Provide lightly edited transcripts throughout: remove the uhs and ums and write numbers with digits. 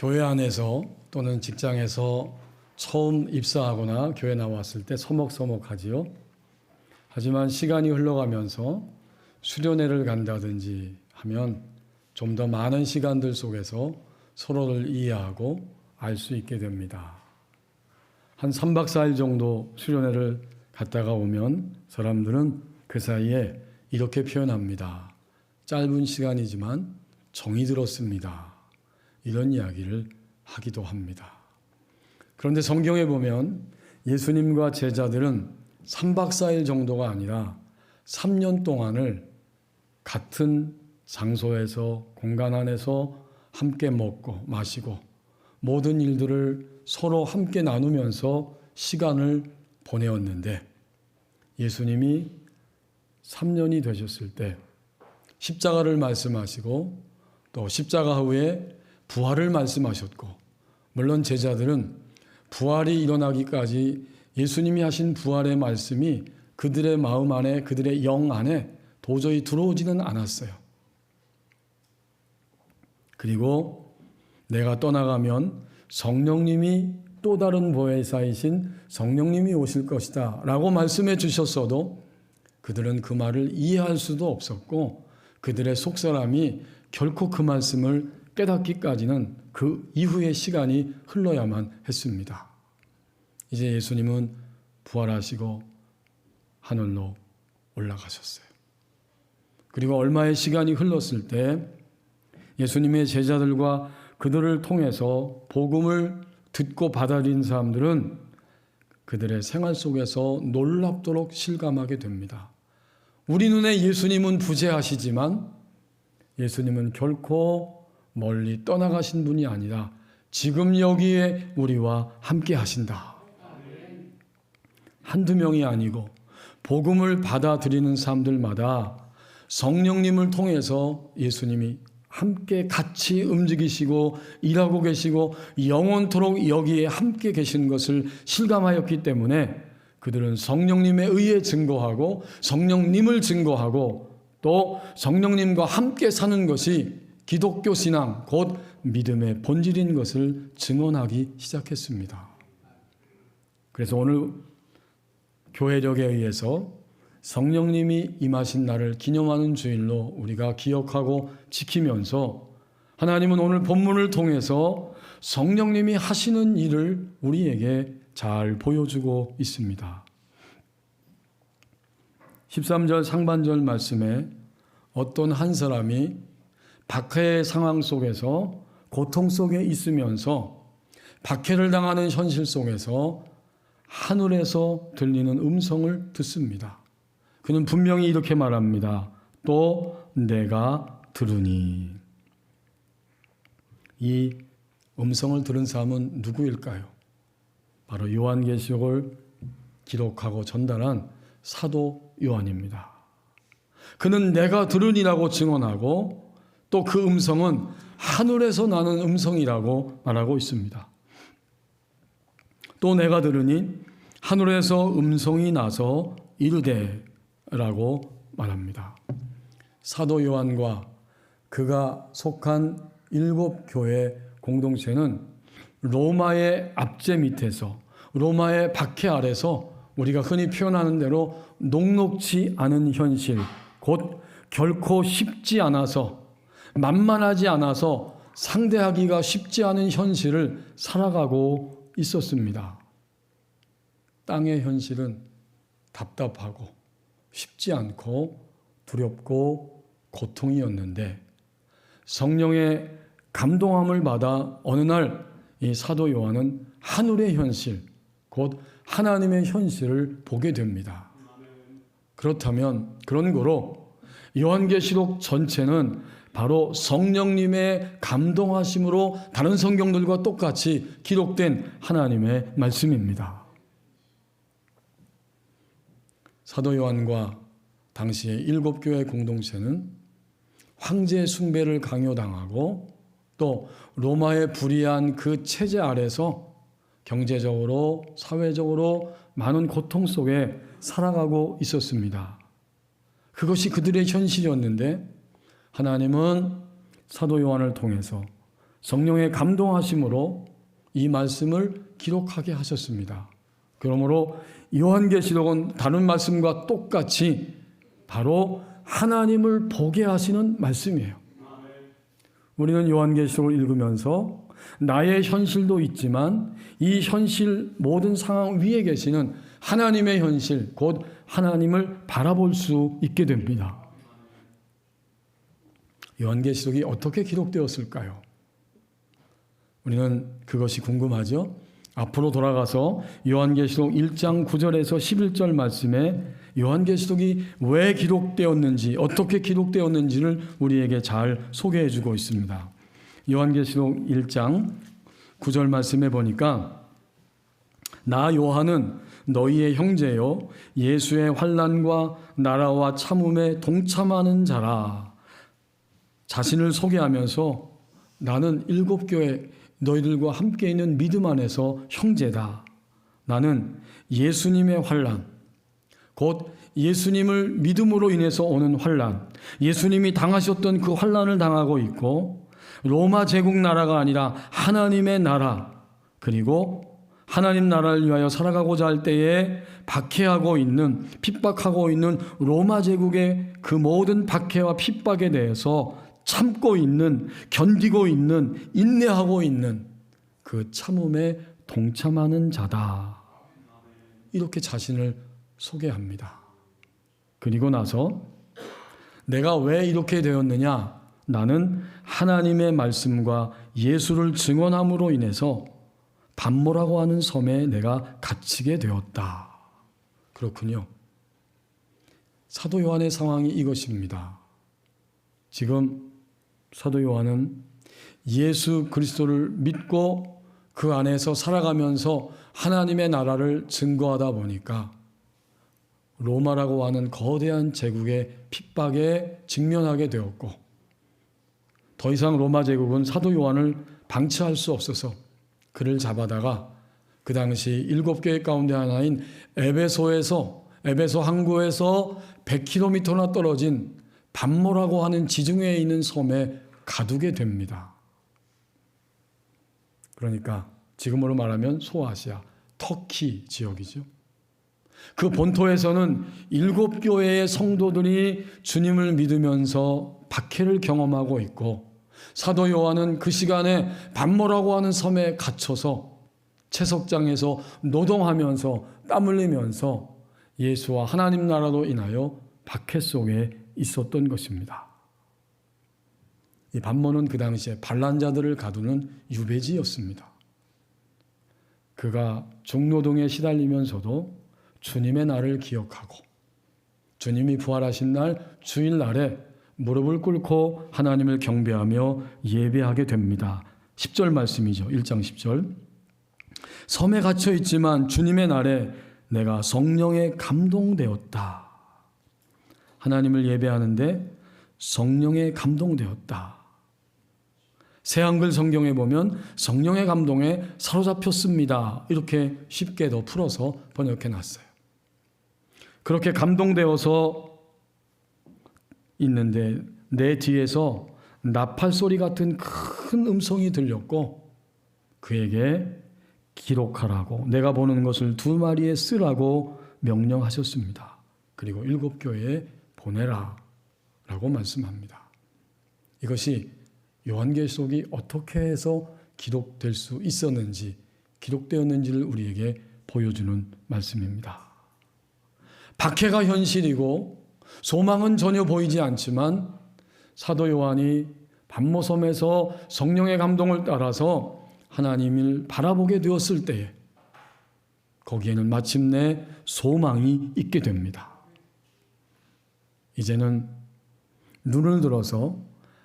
교회 안에서 또는 직장에서 처음 입사하거나 교회 나왔을 때 서먹서먹하지요. 하지만 시간이 흘러가면서 수련회를 간다든지 하면 좀 더 많은 시간들 속에서 서로를 이해하고 알 수 있게 됩니다. 한 3박 4일 정도 수련회를 갔다가 오면 사람들은 그 사이에 이렇게 표현합니다. 짧은 시간이지만 정이 들었습니다. 이런 이야기를 하기도 합니다. 그런데 성경에 보면 예수님과 제자들은 3박 4일 정도가 아니라 3년 동안을 같은 장소에서 공간 안에서 함께 먹고 마시고 모든 일들을 서로 함께 나누면서 시간을 보내었는데 예수님이 3년이 되셨을 때 십자가를 말씀하시고 또 십자가 후에 부활을 말씀하셨고 물론 제자들은 부활이 일어나기까지 예수님이 하신 부활의 말씀이 그들의 마음 안에 그들의 영 안에 도저히 들어오지는 않았어요. 그리고 내가 떠나가면 성령님이 또 다른 보혜사이신 성령님이 오실 것이다 라고 말씀해 주셨어도 그들은 그 말을 이해할 수도 없었고 그들의 속사람이 결코 그 말씀을 깨닫기까지는 그 이후의 시간이 흘러야만 했습니다. 이제 예수님은 부활하시고 하늘로 올라가셨어요. 그리고 얼마의 시간이 흘렀을 때 예수님의 제자들과 그들을 통해서 복음을 듣고 받아들인 사람들은 그들의 생활 속에서 놀랍도록 실감하게 됩니다. 우리 눈에 예수님은 부재하시지만 예수님은 결코 멀리 떠나가신 분이 아니라 지금 여기에 우리와 함께 하신다. 한두 명이 아니고 복음을 받아들이는 사람들마다 성령님을 통해서 예수님이 함께 같이 움직이시고 일하고 계시고 영원토록 여기에 함께 계신 것을 실감하였기 때문에 그들은 성령님에 의해 증거하고 성령님을 증거하고 또 성령님과 함께 사는 것이 기독교 신앙 곧 믿음의 본질인 것을 증언하기 시작했습니다. 그래서 오늘 교회력에 의해서 성령님이 임하신 날을 기념하는 주일로 우리가 기억하고 지키면서 하나님은 오늘 본문을 통해서 성령님이 하시는 일을 우리에게 잘 보여주고 있습니다. 13절 상반절 말씀에 어떤 한 사람이 박해의 상황 속에서 고통 속에 있으면서 박해를 당하는 현실 속에서 하늘에서 들리는 음성을 듣습니다. 그는 분명히 이렇게 말합니다. 또 내가 들으니. 이 음성을 들은 사람은 누구일까요? 바로 요한계시록을 기록하고 전달한 사도 요한입니다. 그는 내가 들으니라고 증언하고 또 그 음성은 하늘에서 나는 음성이라고 말하고 있습니다. 또 내가 들으니 하늘에서 음성이 나서 이르되 라고 말합니다. 사도 요한과 그가 속한 7교회 공동체는 로마의 압제 밑에서 로마의 박해 아래서 우리가 흔히 표현하는 대로 녹록지 않은 현실 곧 결코 쉽지 않아서 만만하지 않아서 상대하기가 쉽지 않은 현실을 살아가고 있었습니다. 땅의 현실은 답답하고 쉽지 않고 두렵고 고통이었는데 성령의 감동함을 받아 어느 날 이 사도 요한은 하늘의 현실, 곧 하나님의 현실을 보게 됩니다. 그렇다면 그런 거로 요한계시록 전체는 바로 성령님의 감동하심으로 다른 성경들과 똑같이 기록된 하나님의 말씀입니다. 사도 요한과 당시의 7교회 공동체는 황제 숭배를 강요당하고 또 로마의 불의한 그 체제 아래서 경제적으로 사회적으로 많은 고통 속에 살아가고 있었습니다. 그것이 그들의 현실이었는데 하나님은 사도 요한을 통해서 성령의 감동하심으로 이 말씀을 기록하게 하셨습니다. 그러므로 요한계시록은 다른 말씀과 똑같이 바로 하나님을 보게 하시는 말씀이에요. 우리는 요한계시록을 읽으면서 나의 현실도 있지만 이 현실 모든 상황 위에 계시는 하나님의 현실, 곧 하나님을 바라볼 수 있게 됩니다. 요한계시록이 어떻게 기록되었을까요? 우리는 그것이 궁금하죠? 앞으로 돌아가서 요한계시록 1장 9절에서 11절 말씀에 요한계시록이 왜 기록되었는지, 어떻게 기록되었는지를 우리에게 잘 소개해 주고 있습니다. 요한계시록 1장 9절 말씀에 보니까 나 요한은 너희의 형제요 예수의 환난과 나라와 참음에 동참하는 자라. 자신을 소개하면서 나는 7교회 너희들과 함께 있는 믿음 안에서 형제다. 나는 예수님의 환난, 곧 예수님을 믿음으로 인해서 오는 환난, 예수님이 당하셨던 그 환난을 당하고 있고 로마 제국 나라가 아니라 하나님의 나라, 그리고 하나님 나라를 위하여 살아가고자 할 때에 박해하고 있는, 핍박하고 있는 로마 제국의 그 모든 박해와 핍박에 대해서 참고 있는, 견디고 있는, 인내하고 있는 그 참음에 동참하는 자다. 이렇게 자신을 소개합니다. 그리고 나서 내가 왜 이렇게 되었느냐? 나는 하나님의 말씀과 예수를 증언함으로 인해서 반모라고 하는 섬에 내가 갇히게 되었다. 그렇군요. 사도 요한의 상황이 이것입니다. 지금 사도 요한은 예수 그리스도를 믿고 그 안에서 살아가면서 하나님의 나라를 증거하다 보니까 로마라고 하는 거대한 제국의 핍박에 직면하게 되었고, 더 이상 로마 제국은 사도 요한을 방치할 수 없어서 그를 잡아다가 그 당시 7교회 가운데 하나인 에베소 항구에서 100km나 떨어진 반모라고 하는 지중해에 있는 섬에 가두게 됩니다. 그러니까 지금으로 말하면 소아시아, 터키 지역이죠. 그 본토에서는 7교회의 성도들이 주님을 믿으면서 박해를 경험하고 있고, 사도 요한은 그 시간에 반모라고 하는 섬에 갇혀서 채석장에서 노동하면서 땀 흘리면서 예수와 하나님 나라로 인하여 박해 속에 있었던 것입니다. 이 반모는 그 당시에 반란자들을 가두는 유배지였습니다. 그가 종노동에 시달리면서도 주님의 날을 기억하고 주님이 부활하신 날 주일날에 무릎을 꿇고 하나님을 경배하며 예배하게 됩니다. 10절 말씀이죠. 1장 10절. 섬에 갇혀 있지만 주님의 날에 내가 성령에 감동되었다. 하나님을 예배하는데 성령에 감동되었다. 새 한글 성경에 보면 성령의 감동에 사로잡혔습니다. 이렇게 쉽게 더 풀어서 번역해 놨어요. 그렇게 감동되어서 있는데 내 뒤에서 나팔 소리 같은 큰 음성이 들렸고 그에게 기록하라고, 내가 보는 것을 2마리에 쓰라고 명령하셨습니다. 그리고 7교회에 보내라 라고 말씀합니다. 이것이 요한계시록이 어떻게 해서 기록될 수 있었는지, 기록되었는지를 우리에게 보여주는 말씀입니다. 박해가 현실이고 소망은 전혀 보이지 않지만 사도 요한이 반모섬에서 성령의 감동을 따라서 하나님을 바라보게 되었을 때에 거기에는 마침내 소망이 있게 됩니다. 이제는 눈을 들어서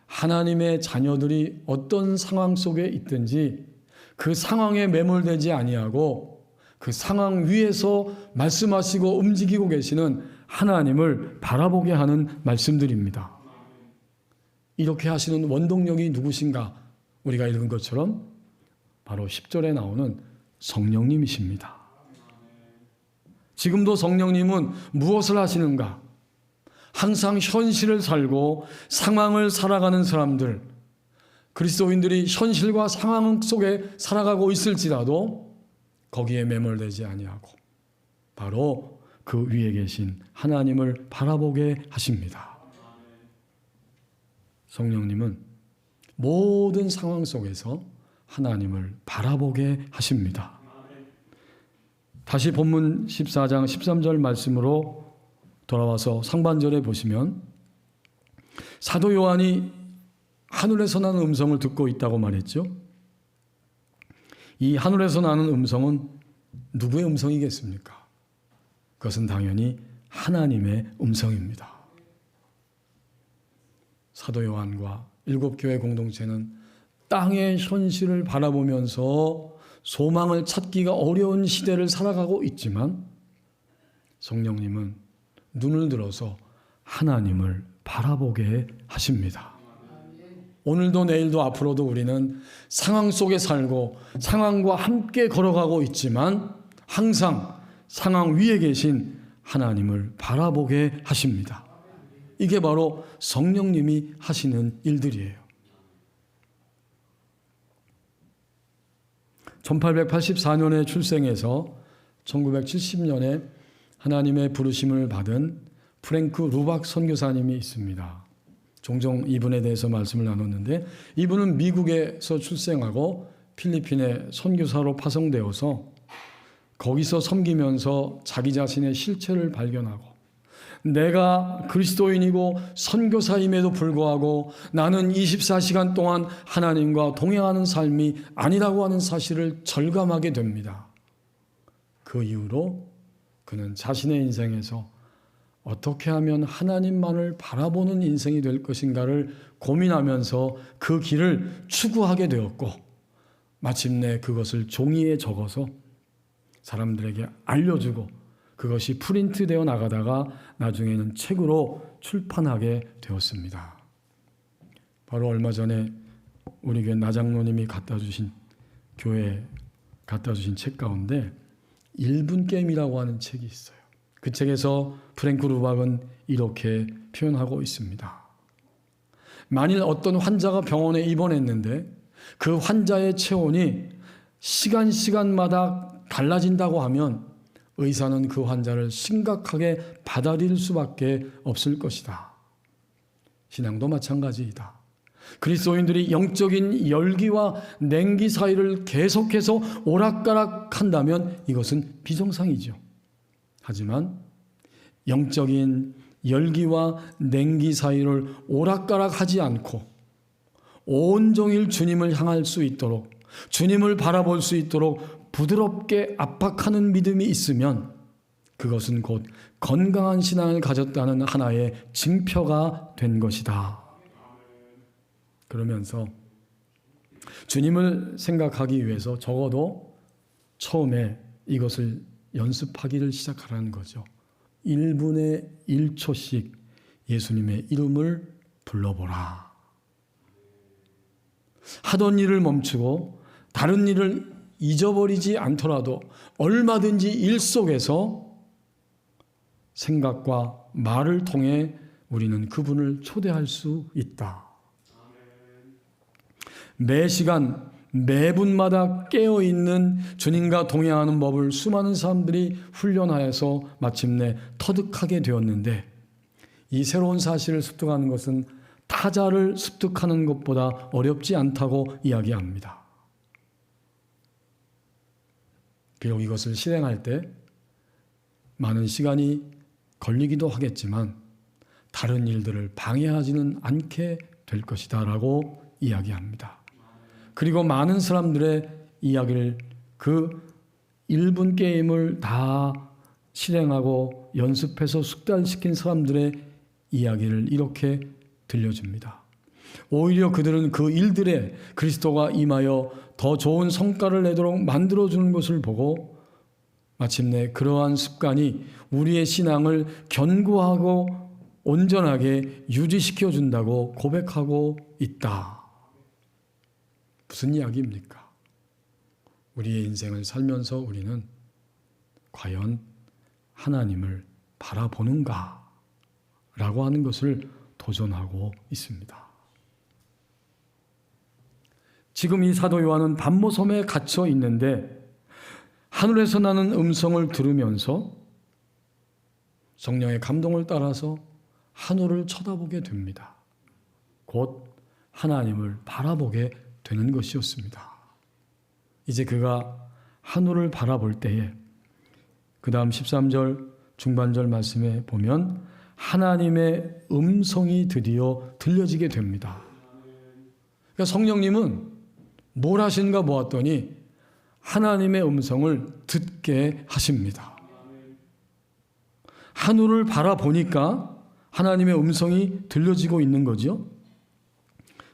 하나님의 자녀들이 어떤 상황 속에 있든지 그 상황에 매몰되지 아니하고 그 상황 위에서 말씀하시고 움직이고 계시는 하나님을 바라보게 하는 말씀들입니다. 이렇게 하시는 원동력이 누구신가? 우리가 읽은 것처럼 바로 10절에 나오는 성령님이십니다. 지금도 성령님은 무엇을 하시는가? 항상 현실을 살고 상황을 살아가는 사람들, 그리스도인들이 현실과 상황 속에 살아가고 있을지라도 거기에 매몰되지 아니하고 바로 그 위에 계신 하나님을 바라보게 하십니다. 성령님은 모든 상황 속에서 하나님을 바라보게 하십니다. 다시 본문 14장 13절 말씀으로 돌아와서 상반절에 보시면 사도 요한이 하늘에서 나는 음성을 듣고 있다고 말했죠. 이 하늘에서 나는 음성은 누구의 음성이겠습니까? 그것은 당연히 하나님의 음성입니다. 사도 요한과 일곱 교회 공동체는 땅의 현실을 바라보면서 소망을 찾기가 어려운 시대를 살아가고 있지만 성령님은 눈을 들어서 하나님을 바라보게 하십니다. 오늘도 내일도 앞으로도 우리는 상황 속에 살고 상황과 함께 걸어가고 있지만 항상 상황 위에 계신 하나님을 바라보게 하십니다. 이게 바로 성령님이 하시는 일들이에요. 1884년에 출생해서 1970년에 하나님의 부르심을 받은 프랭크 루박 선교사님이 있습니다. 종종 이분에 대해서 말씀을 나눴는데 이분은 미국에서 출생하고 필리핀에 선교사로 파송되어서 거기서 섬기면서 자기 자신의 실체를 발견하고 내가 그리스도인이고 선교사임에도 불구하고 나는 24시간 동안 하나님과 동행하는 삶이 아니라고 하는 사실을 절감하게 됩니다. 그 이후로 그는 자신의 인생에서 어떻게 하면 하나님만을 바라보는 인생이 될 것인가를 고민하면서 그 길을 추구하게 되었고 마침내 그것을 종이에 적어서 사람들에게 알려주고 그것이 프린트되어 나가다가 나중에는 책으로 출판하게 되었습니다. 바로 얼마 전에 우리 교회 나장로님이 교회에 갖다 주신 책 가운데 1분 게임이라고 하는 책이 있어요. 그 책에서 프랭크 루박은 이렇게 표현하고 있습니다. 만일 어떤 환자가 병원에 입원했는데 그 환자의 체온이 시간마다 달라진다고 하면 의사는 그 환자를 심각하게 받아들일 수밖에 없을 것이다. 신앙도 마찬가지이다. 그리스도인들이 영적인 열기와 냉기 사이를 계속해서 오락가락한다면 이것은 비정상이죠. 하지만 영적인 열기와 냉기 사이를 오락가락하지 않고 온종일 주님을 향할 수 있도록 주님을 바라볼 수 있도록 부드럽게 압박하는 믿음이 있으면 그것은 곧 건강한 신앙을 가졌다는 하나의 징표가 된 것이다. 그러면서 주님을 생각하기 위해서 적어도 처음에 이것을 연습하기를 시작하라는 거죠. 1분에 1초씩 예수님의 이름을 불러보라. 하던 일을 멈추고 다른 일을 잊어버리지 않더라도 얼마든지 일 속에서 생각과 말을 통해 우리는 그분을 초대할 수 있다. 매 시간 매분마다 깨어있는 주님과 동행하는 법을 수많은 사람들이 훈련하여서 마침내 터득하게 되었는데 이 새로운 사실을 습득하는 것은 타자를 습득하는 것보다 어렵지 않다고 이야기합니다. 비록 이것을 실행할 때 많은 시간이 걸리기도 하겠지만 다른 일들을 방해하지는 않게 될 것이다 라고 이야기합니다. 그리고 많은 사람들의 이야기를 그 1분 게임을 다 실행하고 연습해서 숙달시킨 사람들의 이야기를 이렇게 들려줍니다. 오히려 그들은 그 일들에 그리스도가 임하여 더 좋은 성과를 내도록 만들어주는 것을 보고 마침내 그러한 습관이 우리의 신앙을 견고하고 온전하게 유지시켜 준다고 고백하고 있다. 무슨 이야기입니까? 우리의 인생을 살면서 우리는 과연 하나님을 바라보는가? 라고 하는 것을 도전하고 있습니다. 지금 이 사도 요한은 pat모섬에 갇혀 있는데 하늘에서 나는 음성을 들으면서 성령의 감동을 따라서 하늘을 쳐다보게 됩니다. 곧 하나님을 바라보게 되는 것이었습니다. 이제 그가 하늘을 바라볼 때에 그 다음 13절 중반절 말씀에 보면 하나님의 음성이 드디어 들려지게 됩니다. 그러니까 성령님은 뭘 하시는가 보았더니 하나님의 음성을 듣게 하십니다. 하늘을 바라보니까 하나님의 음성이 들려지고 있는 거죠.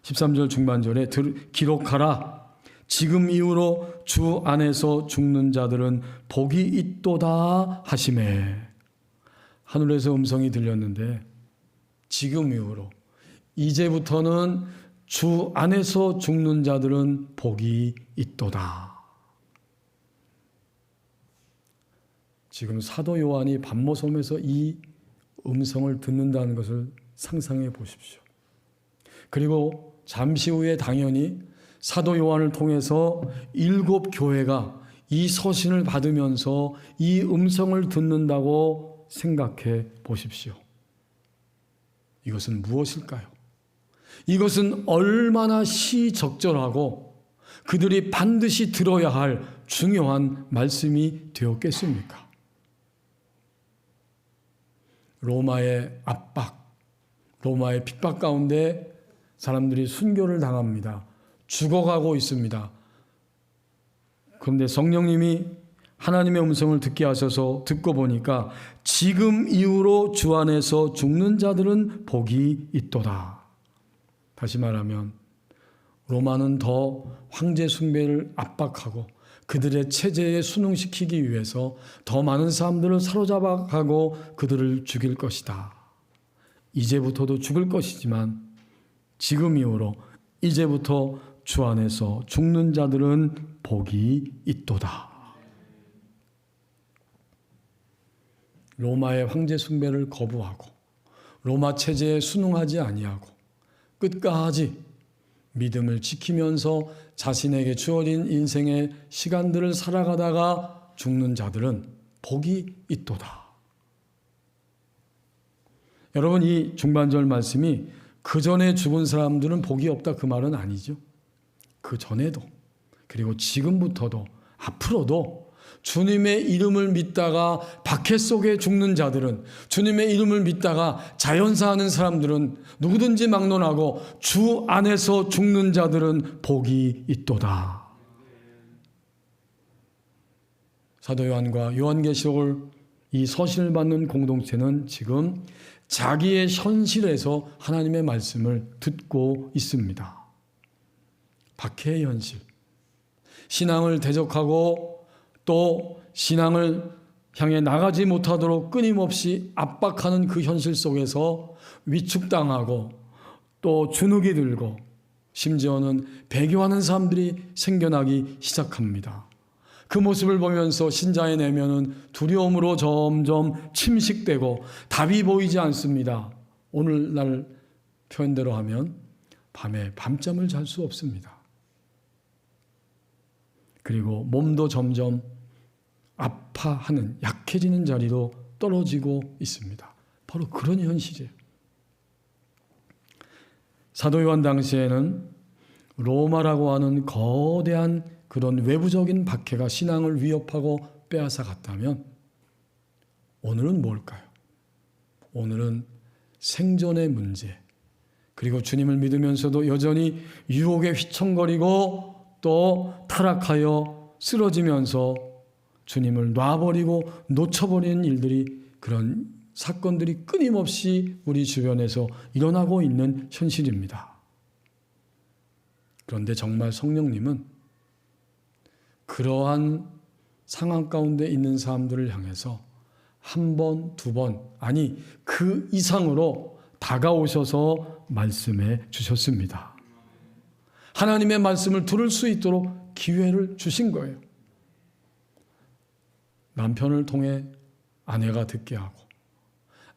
13절 중반절에 기록하라. 지금 이후로 주 안에서 죽는 자들은 복이 있도다 하시매. 하늘에서 음성이 들렸는데 지금 이후로 이제부터는 주 안에서 죽는 자들은 복이 있도다. 지금 사도 요한이 pat모섬에서 이 음성을 듣는다는 것을 상상해 보십시오. 그리고 잠시 후에 당연히 사도 요한을 통해서 7 교회가 이 서신을 받으면서 이 음성을 듣는다고 생각해 보십시오. 이것은 무엇일까요? 이것은 얼마나 시적절하고 그들이 반드시 들어야 할 중요한 말씀이 되었겠습니까? 로마의 압박, 로마의 핍박 가운데 사람들이 순교를 당합니다. 죽어가고 있습니다. 그런데 성령님이 하나님의 음성을 듣게 하셔서 듣고 보니까 지금 이후로 주 안에서 죽는 자들은 복이 있도다. 다시 말하면 로마는 더 황제 숭배를 압박하고 그들의 체제에 순응시키기 위해서 더 많은 사람들을 사로잡아가고 그들을 죽일 것이다. 이제부터도 죽을 것이지만 지금 이후로 이제부터 주 안에서 죽는 자들은 복이 있도다. 로마의 황제 숭배를 거부하고 로마 체제에 순응하지 아니하고 끝까지 믿음을 지키면서 자신에게 주어진 인생의 시간들을 살아가다가 죽는 자들은 복이 있도다. 여러분, 이 중반절 말씀이 그 전에 죽은 사람들은 복이 없다 그 말은 아니죠. 그 전에도 그리고 지금부터도 앞으로도 주님의 이름을 믿다가 박해 속에 죽는 자들은, 주님의 이름을 믿다가 자연사하는 사람들은, 누구든지 막론하고 주 안에서 죽는 자들은 복이 있도다. 사도 요한과 요한계시록을 이 서신을 받는 공동체는 지금 자기의 현실에서 하나님의 말씀을 듣고 있습니다. 박해의 현실, 신앙을 대적하고 또 신앙을 향해 나가지 못하도록 끊임없이 압박하는 그 현실 속에서 위축당하고 또 주눅이 들고 심지어는 배교하는 사람들이 생겨나기 시작합니다. 그 모습을 보면서 신자의 내면은 두려움으로 점점 침식되고 답이 보이지 않습니다. 오늘날 표현대로 하면 밤에 밤잠을 잘 수 없습니다. 그리고 몸도 점점 아파하는, 약해지는 자리로 떨어지고 있습니다. 바로 그런 현실이에요. 사도 요한 당시에는 로마라고 하는 거대한 그런 외부적인 박해가 신앙을 위협하고 빼앗아 갔다면 오늘은 뭘까요? 오늘은 생존의 문제, 그리고 주님을 믿으면서도 여전히 유혹에 휘청거리고 또 타락하여 쓰러지면서 주님을 놔버리고 놓쳐버리는 일들이, 그런 사건들이 끊임없이 우리 주변에서 일어나고 있는 현실입니다. 그런데 정말 성령님은 그러한 상황 가운데 있는 사람들을 향해서 한 번, 두 번, 아니 그 이상으로 다가오셔서 말씀해 주셨습니다. 하나님의 말씀을 들을 수 있도록 기회를 주신 거예요. 남편을 통해 아내가 듣게 하고,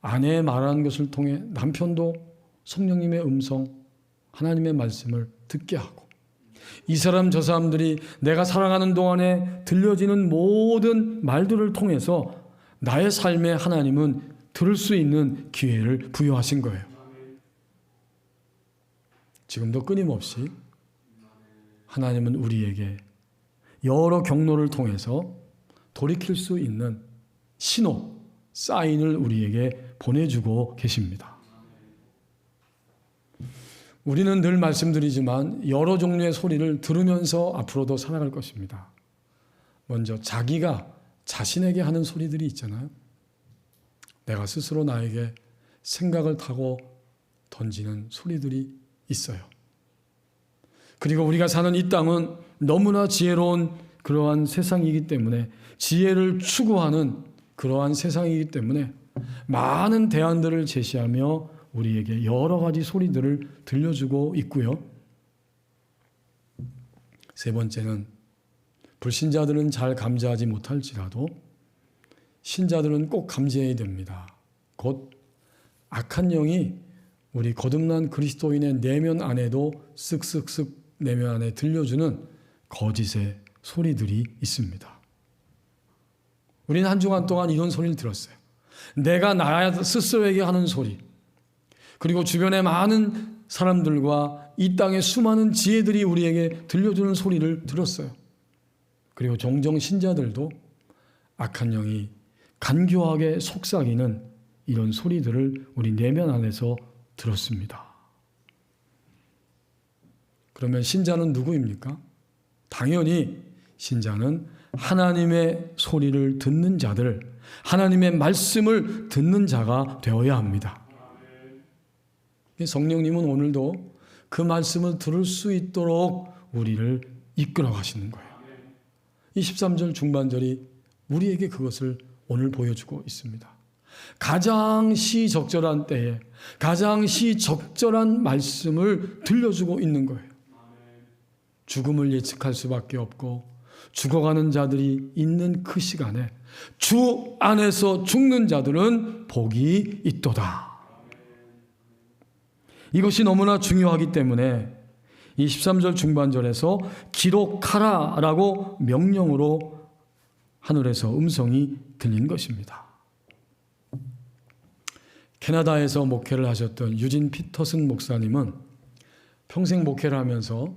아내의 말하는 것을 통해 남편도 성령님의 음성, 하나님의 말씀을 듣게 하고, 이 사람 저 사람들이 내가 살아가는 동안에 들려지는 모든 말들을 통해서 나의 삶에 하나님은 들을 수 있는 기회를 부여하신 거예요. 지금도 끊임없이 하나님은 우리에게 여러 경로를 통해서 돌이킬 수 있는 신호, 사인을 우리에게 보내주고 계십니다. 우리는 늘 말씀드리지만 여러 종류의 소리를 들으면서 앞으로도 살아갈 것입니다. 먼저 자기가 자신에게 하는 소리들이 있잖아요. 내가 스스로 나에게 생각을 타고 던지는 소리들이 있어요. 그리고 우리가 사는 이 땅은 너무나 지혜로운 그러한 세상이기 때문에, 지혜를 추구하는 그러한 세상이기 때문에 많은 대안들을 제시하며 우리에게 여러 가지 소리들을 들려주고 있고요. 세 번째는 불신자들은 잘 감지하지 못할지라도 신자들은 꼭 감지해야 됩니다. 곧 악한 영이 우리 거듭난 그리스도인의 내면 안에도 쓱쓱쓱 내면 안에 들려주는 거짓의 소리들이 있습니다. 우리는 한 주간 동안 이런 소리를 들었어요. 내가 나 스스로에게 하는 소리, 그리고 주변의 많은 사람들과 이 땅의 수많은 지혜들이 우리에게 들려주는 소리를 들었어요. 그리고 종종 신자들도 악한 영이 간교하게 속삭이는 이런 소리들을 우리 내면 안에서 들었습니다. 그러면 신자는 누구입니까? 당연히 신자는 하나님의 소리를 듣는 자들, 하나님의 말씀을 듣는 자가 되어야 합니다. 성령님은 오늘도 그 말씀을 들을 수 있도록 우리를 이끌어 가시는 거예요. 이 13절 중반절이 우리에게 그것을 오늘 보여주고 있습니다. 가장 시적절한 때에 가장 시적절한 말씀을 들려주고 있는 거예요. 죽음을 예측할 수밖에 없고 죽어가는 자들이 있는 그 시간에 주 안에서 죽는 자들은 복이 있도다. 이것이 너무나 중요하기 때문에 이 13절 중반절에서 기록하라라고 명령으로 하늘에서 음성이 들린 것입니다. 캐나다에서 목회를 하셨던 유진 피터슨 목사님은 평생 목회를 하면서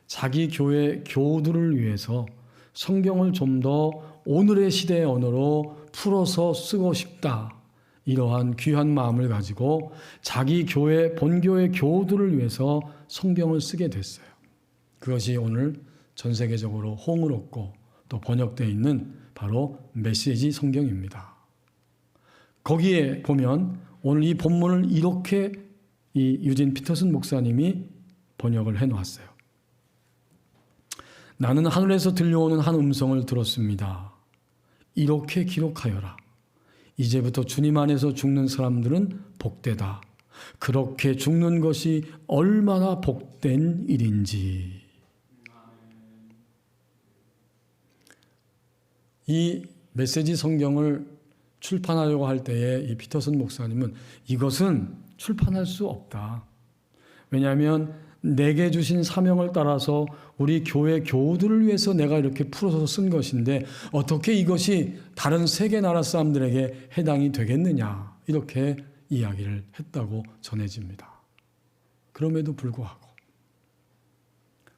자기 교회 교우들을 위해서 성경을 좀 더 오늘의 시대의 언어로 풀어서 쓰고 싶다, 이러한 귀한 마음을 가지고 자기 교회, 본교회 교우들을 위해서 성경을 쓰게 됐어요. 그것이 오늘 전 세계적으로 호응을 얻고 또 번역되어 있는 바로 메시지 성경입니다. 거기에 보면 오늘 이 본문을 이렇게 이 유진 피터슨 목사님이 번역을 해놓았어요. 나는 하늘에서 들려오는 한 음성을 들었습니다. 이렇게 기록하여라. 이제부터 주님 안에서 죽는 사람들은 복되다. 그렇게 죽는 것이 얼마나 복된 일인지. 이 메시지 성경을 출판하려고 할 때에 이 피터슨 목사님은 이것은 출판할 수 없다. 왜냐하면 내게 주신 사명을 따라서 우리 교회 교우들을 위해서 내가 이렇게 풀어서 쓴 것인데 어떻게 이것이 다른 세계 나라 사람들에게 해당이 되겠느냐, 이렇게 이야기를 했다고 전해집니다. 그럼에도 불구하고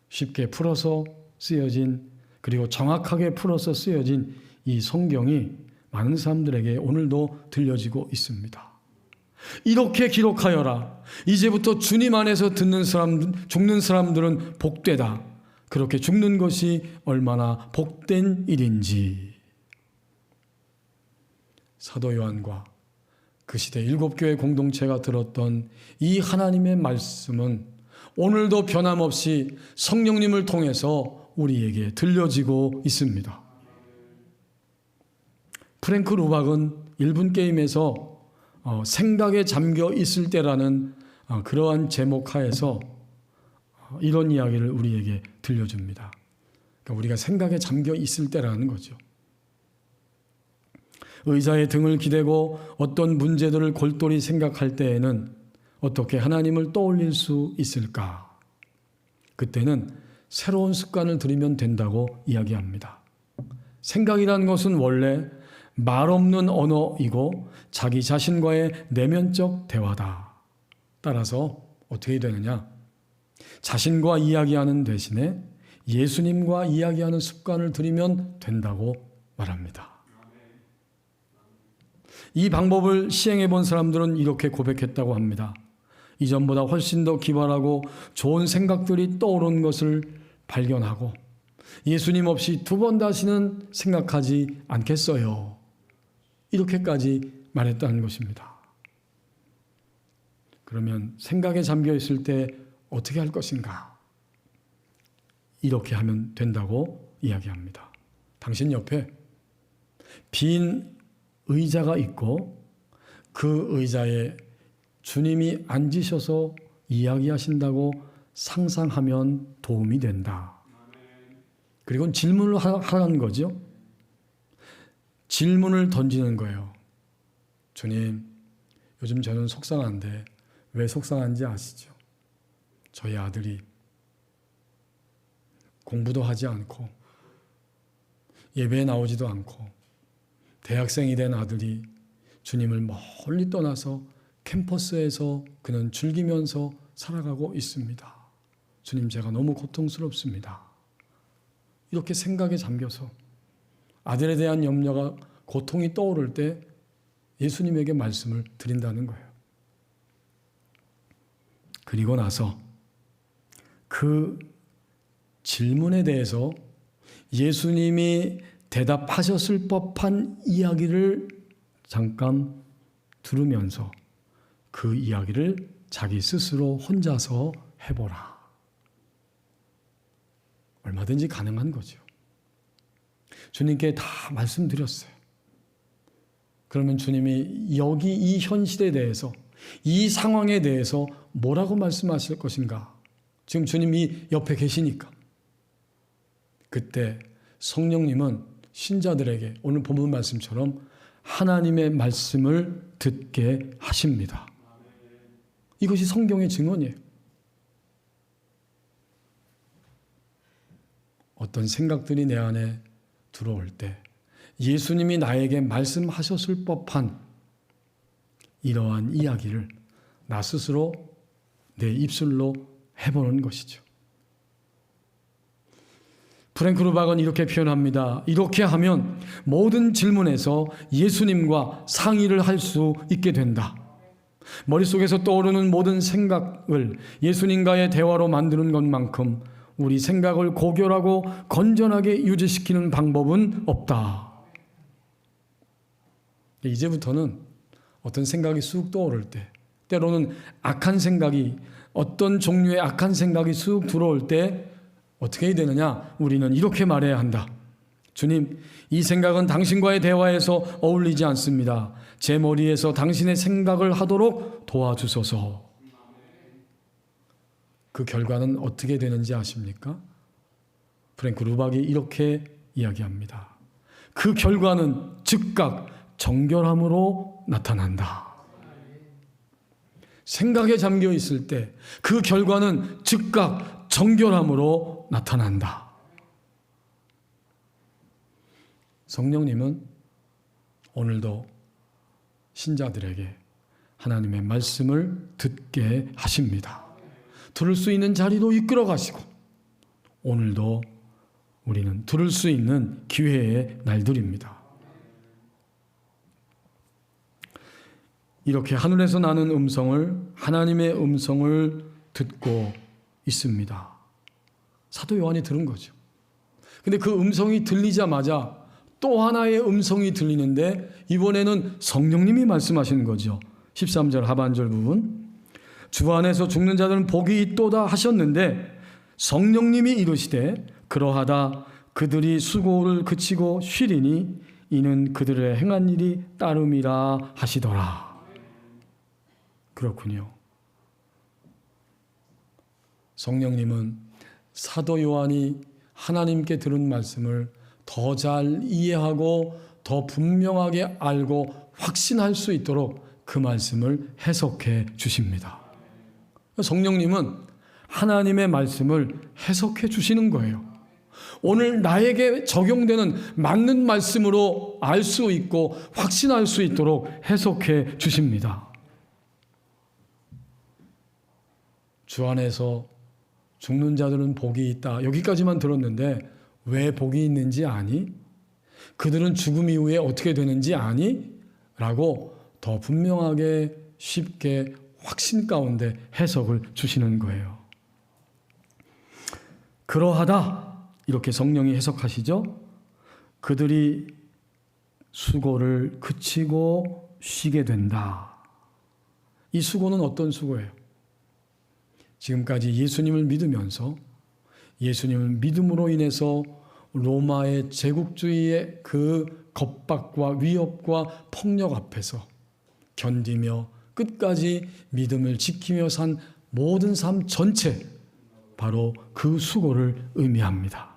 쉽게 풀어서 쓰여진, 그리고 정확하게 풀어서 쓰여진 이 성경이 많은 사람들에게 오늘도 들려지고 있습니다. 이렇게 기록하여라. 이제부터 주님 안에서 죽는 사람들은 복되다. 그렇게 죽는 것이 얼마나 복된 일인지. 사도 요한과 그 시대 7교회 공동체가 들었던 이 하나님의 말씀은 오늘도 변함없이 성령님을 통해서 우리에게 들려지고 있습니다. 프랭크 루박은 1분 게임에서 생각에 잠겨 있을 때라는 그러한 제목 하에서 이런 이야기를 우리에게 들려줍니다. 그러니까 우리가 생각에 잠겨 있을 때라는 거죠. 의자에 등을 기대고 어떤 문제들을 골똘히 생각할 때에는 어떻게 하나님을 떠올릴 수 있을까? 그때는 새로운 습관을 들이면 된다고 이야기합니다. 생각이라는 것은 원래 말 없는 언어이고 자기 자신과의 내면적 대화다. 따라서 어떻게 되느냐? 자신과 이야기하는 대신에 예수님과 이야기하는 습관을 들이면 된다고 말합니다. 이 방법을 시행해 본 사람들은 이렇게 고백했다고 합니다. 이전보다 훨씬 더 기발하고 좋은 생각들이 떠오른 것을 발견하고 예수님 없이 두 번 다시는 생각하지 않겠어요. 이렇게까지 말했다는 것입니다. 그러면 생각에 잠겨 있을 때 어떻게 할 것인가? 이렇게 하면 된다고 이야기합니다. 당신 옆에 빈 의자가 있고 그 의자에 주님이 앉으셔서 이야기하신다고 상상하면 도움이 된다. 그리고 질문을 하라는 거죠. 질문을 던지는 거예요. 주님, 요즘 저는 속상한데 왜 속상한지 아시죠? 저희 아들이 공부도 하지 않고 예배에 나오지도 않고 대학생이 된 아들이 주님을 멀리 떠나서 캠퍼스에서 그는 즐기면서 살아가고 있습니다. 주님, 제가 너무 고통스럽습니다. 이렇게 생각에 잠겨서 아들에 대한 염려가 고통이 떠오를 때 예수님에게 말씀을 드린다는 거예요. 그리고 나서 그 질문에 대해서 예수님이 대답하셨을 법한 이야기를 잠깐 들으면서 그 이야기를 자기 스스로 혼자서 해보라. 얼마든지 가능한 거죠. 주님께 다 말씀드렸어요. 그러면 주님이 여기 이 현실에 대해서, 이 상황에 대해서 뭐라고 말씀하실 것인가? 지금 주님이 옆에 계시니까. 그때 성령님은 신자들에게 오늘 본문 말씀처럼 하나님의 말씀을 듣게 하십니다. 이것이 성경의 증언이에요. 어떤 생각들이 내 안에 들어올 때 예수님이 나에게 말씀하셨을 법한 이러한 이야기를 나 스스로 내 입술로 해보는 것이죠. 프랭크 루박은 이렇게 표현합니다. 이렇게 하면 모든 질문에서 예수님과 상의를 할 수 있게 된다. 머릿속에서 떠오르는 모든 생각을 예수님과의 대화로 만드는 것만큼 우리 생각을 고결하고 건전하게 유지시키는 방법은 없다. 이제부터는 어떤 생각이 쑥 떠오를 때, 때로는 악한 생각이, 어떤 종류의 악한 생각이 쑥 들어올 때 어떻게 해야 되느냐? 우리는 이렇게 말해야 한다. 주님, 이 생각은 당신과의 대화에서 어울리지 않습니다. 제 머리에서 당신의 생각을 하도록 도와주소서. 그 결과는 어떻게 되는지 아십니까? 프랭크 루박이 이렇게 이야기합니다. 그 결과는 즉각 정결함으로 나타난다. 생각에 잠겨 있을 때 그 결과는 즉각 정결함으로 나타난다. 성령님은 오늘도 신자들에게 하나님의 말씀을 듣게 하십니다. 들을 수 있는 자리로 이끌어 가시고 오늘도 우리는 들을 수 있는 기회의 날들입니다. 이렇게 하늘에서 나는 음성을, 하나님의 음성을 듣고 있습니다. 사도 요한이 들은 거죠. 근데 그 음성이 들리자마자 또 하나의 음성이 들리는데 이번에는 성령님이 말씀하시는 거죠. 13절 하반절 부분. 주 안에서 죽는 자들은 복이 있도다 하셨는데 성령님이 이르시되 그러하다 그들이 수고를 그치고 쉬리니 이는 그들의 행한 일이 따름이라 하시더라. 그렇군요. 성령님은 사도 요한이 하나님께 들은 말씀을 더 잘 이해하고 더 분명하게 알고 확신할 수 있도록 그 말씀을 해석해 주십니다. 성령님은 하나님의 말씀을 해석해 주시는 거예요. 오늘 나에게 적용되는 맞는 말씀으로 알 수 있고 확신할 수 있도록 해석해 주십니다. 주 안에서 죽는 자들은 복이 있다. 여기까지만 들었는데 왜 복이 있는지 아니? 그들은 죽음 이후에 어떻게 되는지 아니? 라고 더 분명하게 쉽게 확신 가운데 해석을 주시는 거예요. 그러하다 이렇게 성령이 해석하시죠. 그들이 수고를 그치고 쉬게 된다. 이 수고는 어떤 수고예요? 지금까지 예수님을 믿으면서 예수님을 믿음으로 인해서 로마의 제국주의의 그 겁박과 위협과 폭력 앞에서 견디며 끝까지 믿음을 지키며 산 모든 삶 전체, 바로 그 수고를 의미합니다.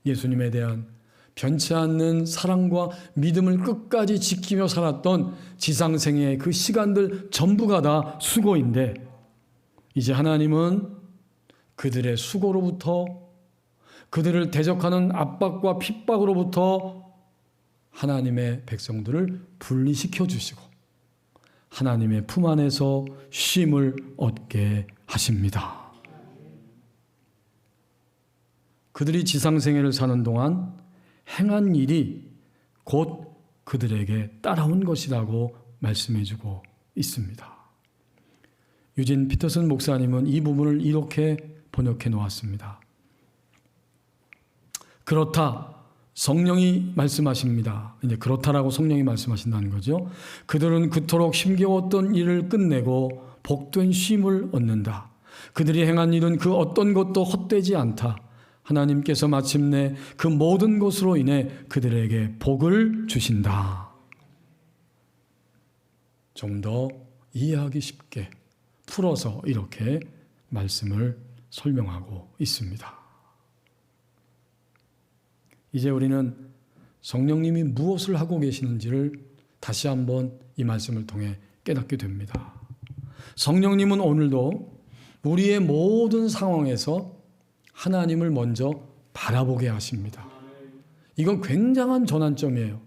예수님에 대한 변치 않는 사랑과 믿음을 끝까지 지키며 살았던 지상생애의 그 시간들 전부가 다 수고인데, 이제 하나님은 그들의 수고로부터, 그들을 대적하는 압박과 핍박으로부터 하나님의 백성들을 분리시켜 주시고 하나님의 품 안에서 쉼을 얻게 하십니다. 그들이 지상생애를 사는 동안 행한 일이 곧 그들에게 따라온 것이라고 말씀해주고 있습니다. 유진 피터슨 목사님은 이 부분을 이렇게 번역해 놓았습니다. 그렇다, 성령이 말씀하십니다. 이제 그렇다라고 성령이 말씀하신다는 거죠. 그들은 그토록 힘겨웠던 일을 끝내고 복된 쉼을 얻는다. 그들이 행한 일은 그 어떤 것도 헛되지 않다. 하나님께서 마침내 그 모든 것으로 인해 그들에게 복을 주신다. 좀 더 이해하기 쉽게 풀어서 이렇게 말씀을 설명하고 있습니다. 이제 우리는 성령님이 무엇을 하고 계시는지를 다시 한번 이 말씀을 통해 깨닫게 됩니다. 성령님은 오늘도 우리의 모든 상황에서 하나님을 먼저 바라보게 하십니다. 이건 굉장한 전환점이에요.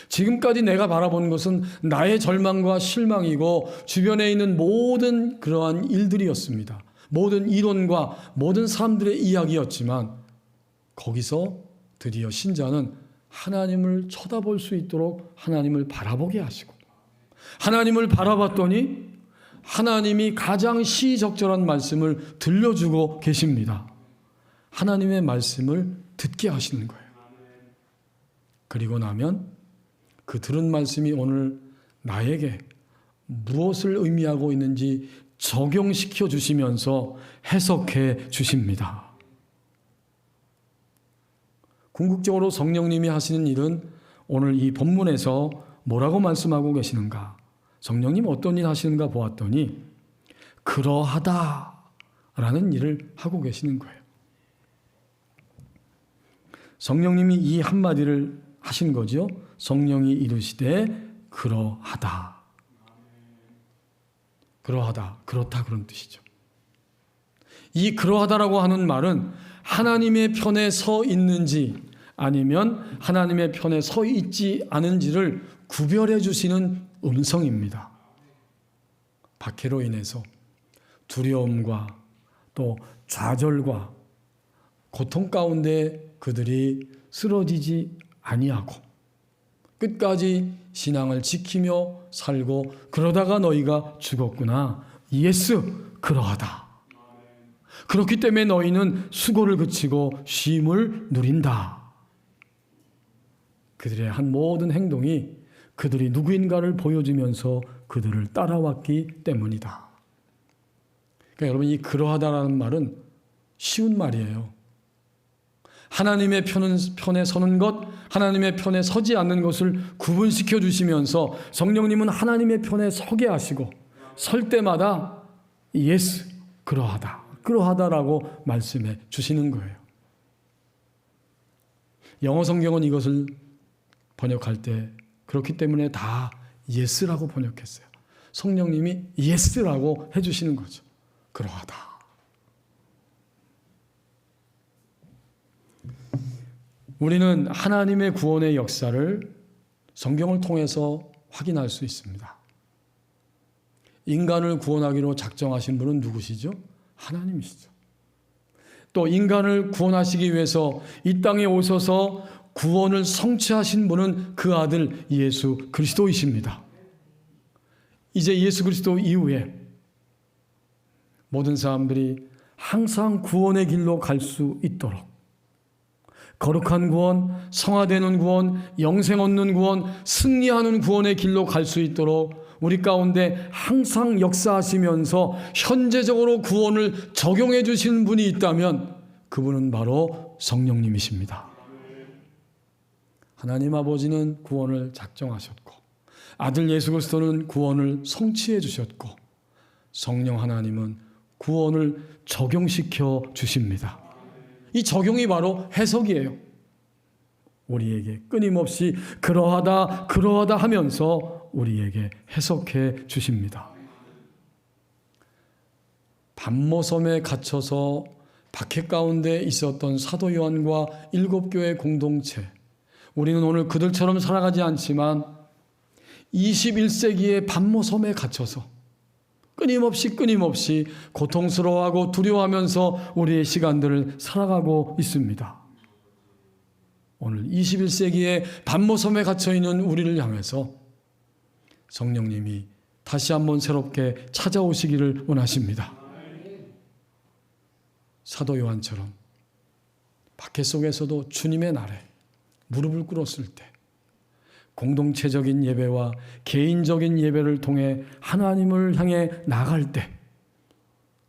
지금까지 내가 바라보는 것은 나의 절망과 실망이고 주변에 있는 모든 그러한 일들이었습니다. 모든 이론과 모든 사람들의 이야기였지만 거기서 드디어 신자는 하나님을 쳐다볼 수 있도록 하나님을 바라보게 하시고, 하나님을 바라봤더니 하나님이 가장 시적절한 말씀을 들려주고 계십니다. 하나님의 말씀을 듣게 하시는 거예요. 그리고 나면 그 들은 말씀이 오늘 나에게 무엇을 의미하고 있는지 적용시켜 주시면서 해석해 주십니다. 궁극적으로 성령님이 하시는 일은 오늘 이 본문에서 뭐라고 말씀하고 계시는가? 성령님 어떤 일 하시는가 보았더니 그러하다라는 일을 하고 계시는 거예요. 성령님이 이 한마디를 하신 거죠. 성령이 이르시되 그러하다. 그러하다, 그렇다 그런 뜻이죠. 이 그러하다라고 하는 말은 하나님의 편에 서 있는지 아니면 하나님의 편에 서 있지 않은지를 구별해 주시는 음성입니다. 박해로 인해서 두려움과 또 좌절과 고통 가운데 그들이 쓰러지지 아니하고 끝까지 신앙을 지키며 살고 그러다가 너희가 죽었구나. 예스, 그러하다. 그렇기 때문에 너희는 수고를 그치고 쉼을 누린다. 그들의 한 모든 행동이 그들이 누구인가를 보여주면서 그들을 따라왔기 때문이다. 그러니까 여러분, 이 그러하다라는 말은 쉬운 말이에요. 하나님의 편에 서는 것, 하나님의 편에 서지 않는 것을 구분시켜 주시면서 성령님은 하나님의 편에 서게 하시고 설 때마다 예스, 그러하다, 그러하다라고 말씀해 주시는 거예요. 영어 성경은 이것을 번역할 때 그렇기 때문에 다 예스라고 번역했어요. 성령님이 예스라고 해주시는 거죠. 그러하다. 우리는 하나님의 구원의 역사를 성경을 통해서 확인할 수 있습니다. 인간을 구원하기로 작정하신 분은 누구시죠? 하나님이시죠. 또 인간을 구원하시기 위해서 이 땅에 오셔서 구원을 성취하신 분은 그 아들 예수 그리스도이십니다. 이제 예수 그리스도 이후에 모든 사람들이 항상 구원의 길로 갈 수 있도록 거룩한 구원, 성화되는 구원, 영생 얻는 구원, 승리하는 구원의 길로 갈 수 있도록 우리 가운데 항상 역사하시면서 현재적으로 구원을 적용해 주시는 분이 있다면 그분은 바로 성령님이십니다. 하나님 아버지는 구원을 작정하셨고 아들 예수 그리스도는 구원을 성취해 주셨고 성령 하나님은 구원을 적용시켜 주십니다. 이 적용이 바로 해석이에요. 우리에게 끊임없이 그러하다 그러하다 하면서 우리에게 해석해 주십니다. pat모섬에 갇혀서 박해 가운데 있었던 사도 요한과 7교회 공동체, 우리는 오늘 그들처럼 살아가지 않지만 21세기의 pat모섬에 갇혀서 끊임없이 고통스러워하고 두려워하면서 우리의 시간들을 살아가고 있습니다. 오늘 21세기의 pat모섬에 갇혀있는 우리를 향해서 성령님이 다시 한번 새롭게 찾아오시기를 원하십니다. 사도 요한처럼 박해 속에서도 주님의 날에 무릎을 꿇었을 때 공동체적인 예배와 개인적인 예배를 통해 하나님을 향해 나갈 때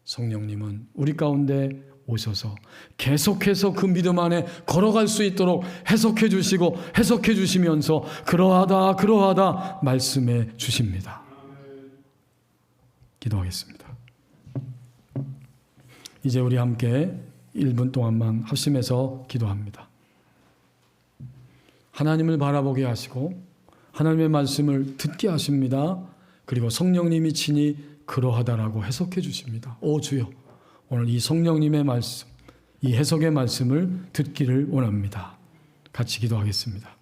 성령님은 우리 가운데 오셔서 계속해서 그 믿음 안에 걸어갈 수 있도록 해석해 주시고 해석해 주시면서 그러하다 말씀해 주십니다. 기도하겠습니다. 이제 우리 함께 1분 동안만 합심해서 기도합니다. 하나님을 바라보게 하시고 하나님의 말씀을 듣게 하십니다. 그리고 성령님이 친히 그러하다라고 해석해 주십니다. 오 주여, 오늘 이 성령님의 말씀, 이 해석의 말씀을 듣기를 원합니다. 같이 기도하겠습니다.